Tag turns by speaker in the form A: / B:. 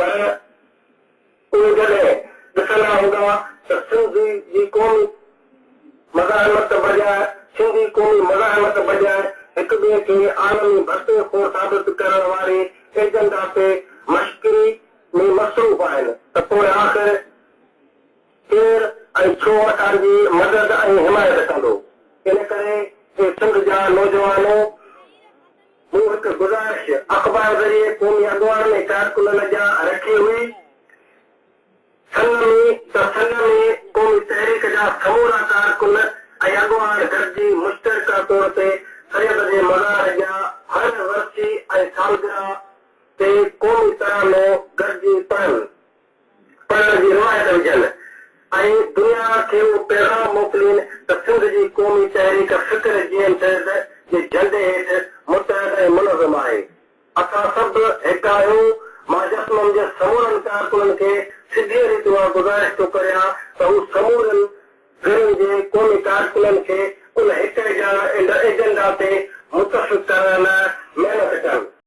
A: पर उहे जॾहिं ॾिसंदा हूंदा त सिंधी जी क़ौमी मज़ाहिमत बजाए सिंधी क़ौमी मज़ाहिमत बजाए हिक ॿिए खे आलमी भर्ते खोर साबित करण वारे एजेंडा ते मश्किरी में मसरूफ़ आहिनि त पोइ आख़िर केरु ऐं छो असांजी मदद ऐं हिमायत कंदो। इन करे सिंध जा नौजवान मूं हिकु गुज़ारिश अख़बार ज़रिए क़ौमी अॻवान ऐं कारकुननि जा रखी हुई सन में क़ौमी तहरीक जा समूरा कारकुन ऐं अॻवान गॾिजी मुश्तरका तौर ते सैयद जे मज़ार जा हर वर्सी ऐं सालगिरह ते क़ौमी तरानो गॾिजी पढ़ण जी रिवायत विझनि ऐं दुनिया खे उहो पैगाम मोकिलीनि त सिंध जी क़ौमी तहरीक फ़िक्र जीअं जे झंडे हेठि मुतहद ऐं मुनज़म आहे। असां सभु हिकु आहियूं। मां जस्मनि जे समूरनि कारकुननि खे सिधीअ रीति उहा गुज़ारिश थो करियां त हू समूरनि ज़िलनि जे क़ौमी कारकुननि खे उन हिक एजेंडा